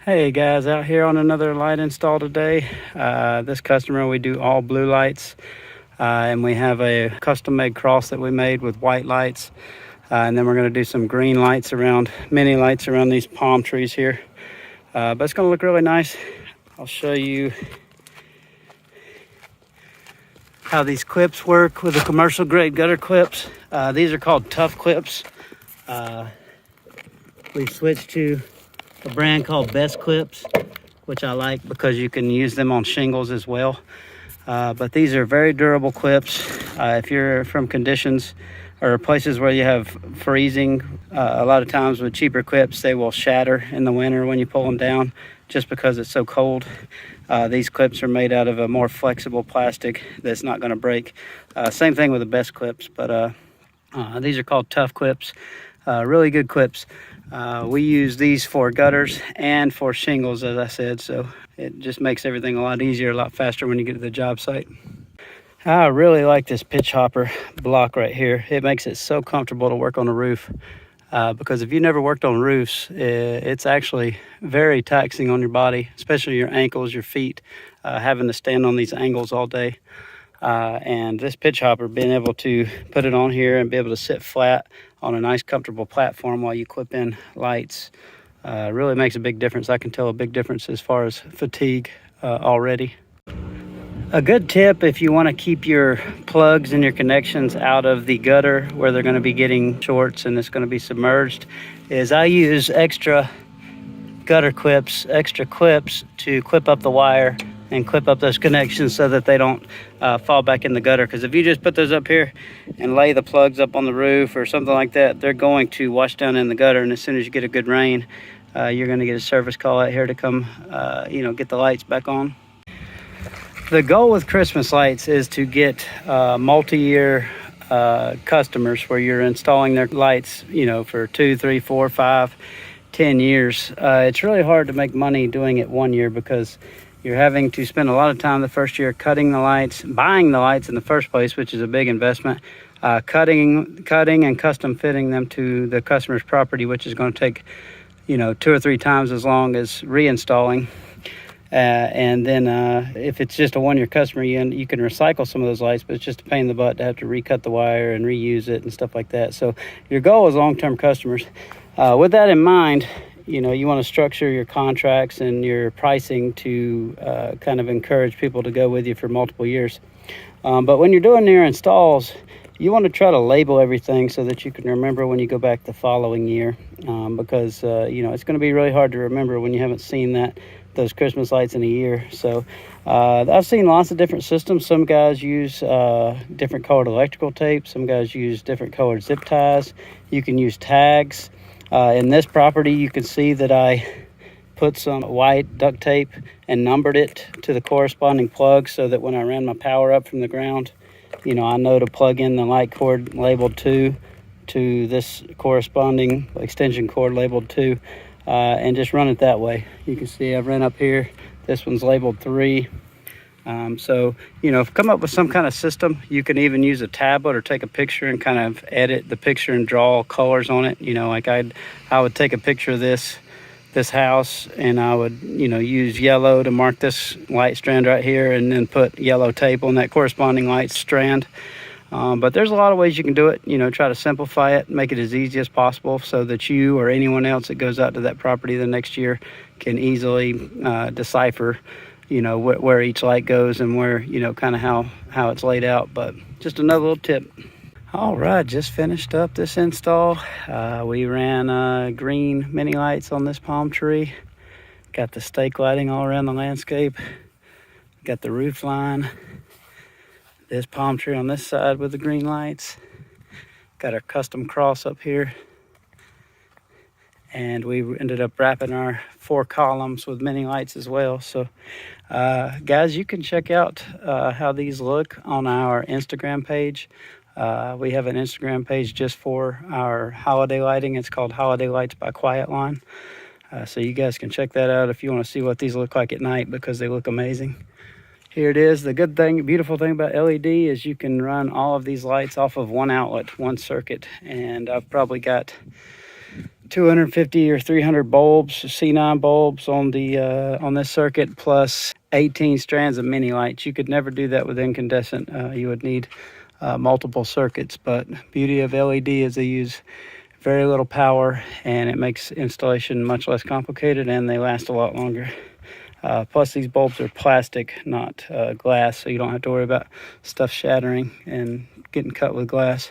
Hey guys, out here on another light install today. This customer, we do all blue lights, and we have a custom made cross that we made with white lights, and then we're going to do some green lights around, mini lights around these palm trees here. But it's going to look really nice. I'll show you how these clips work with the commercial grade gutter clips. These are called Tough Clips. We've switched to a brand called Best Clips, which I like because you can use them on shingles as well. But these are very durable clips. If you're from conditions or places where you have freezing, a lot of times with cheaper clips, they will shatter in the winter when you pull them down just because it's so cold. These clips are made out of a more flexible plastic that's not going to break. Same thing with the Best Clips, but these are called Tough Clips. Really good clips. We use these for gutters and for shingles, as I said, so it just makes everything a lot easier, a lot faster when you get to the job site. I really like this pitch hopper block right here. It makes it so comfortable to work on a roof, because if you never worked on roofs, it's actually very taxing on your body, especially your ankles, your feet, having to stand on these angles all day. And this pitch hopper, being able to put it on here and be able to sit flat on a nice comfortable platform while you clip in lights, really makes a big difference. I can tell a big difference as far as fatigue already. A good tip if you want to keep your plugs and your connections out of the gutter where they're going to be getting shorts and it's going to be submerged is I use extra gutter clips, extra clips to clip up the wire and clip up those connections so that they don't fall back in the gutter. Because if you just put those up here and lay the plugs up on the roof or something like that, they're going to wash down in the gutter, and as soon as you get a good rain, you're going to get a service call out here to come get the lights back on. The goal with Christmas lights is to get multi-year customers where you're installing their lights for 2, 3, 4, 5, 10 years. It's really hard to make money doing it 1 year because you're having to spend a lot of time the first year cutting the lights, buying the lights in the first place, which is a big investment, cutting and custom fitting them to the customer's property, which is going to take 2 or 3 times as long as reinstalling. And then if it's just a 1-year customer, you can recycle some of those lights, but it's just a pain in the butt to have to recut the wire and reuse it and stuff like that. So your goal is long-term customers. With that in mind, you want to structure your contracts and your pricing to kind of encourage people to go with you for multiple years. But when you're doing your installs, you want to try to label everything so that you can remember when you go back the following year, because it's going to be really hard to remember when you haven't seen those Christmas lights in a year. So I've seen lots of different systems. Some guys use different colored electrical tape. Some guys use different colored zip ties. You can use tags. In this property, you can see that I put some white duct tape and numbered it to the corresponding plug so that when I ran my power up from the ground, I know to plug in the light cord labeled 2 to this corresponding extension cord labeled 2, and just run it that way. You can see I've run up here. This one's labeled 3. So come up with some kind of system. You can even use a tablet or take a picture and kind of edit the picture and draw colors on it. Like I would take a picture of this house, and I would use yellow to mark this light strand right here, and then put yellow tape on that corresponding light strand. But there's a lot of ways you can do it. Try to simplify it, make it as easy as possible so that you or anyone else that goes out to that property the next year can easily decipher where each light goes and where kind of how it's laid out. But just another little tip. All right, just finished up this install. We ran green mini lights on this palm tree, got the stake lighting all around the landscape, got the roof line, this palm tree on this side with the green lights, got our custom cross up here, and we ended up wrapping our 4 columns with mini lights as well. So guys, you can check out how these look on our Instagram page. We have an Instagram page just for our holiday lighting. It's called Holiday Lights by Quiet Line. So you guys can check that out if you want to see what these look like at night, because they look amazing. Here it is. The beautiful thing about LED is you can run all of these lights off of one outlet, one circuit. And I've probably got 250 or 300 bulbs, C9 bulbs on the on this circuit, plus 18 strands of mini lights. You could never do that with incandescent. You would need multiple circuits, but beauty of LED is they use very little power, and it makes installation much less complicated, and they last a lot longer. Plus these bulbs are plastic, not glass, so you don't have to worry about stuff shattering and getting cut with glass.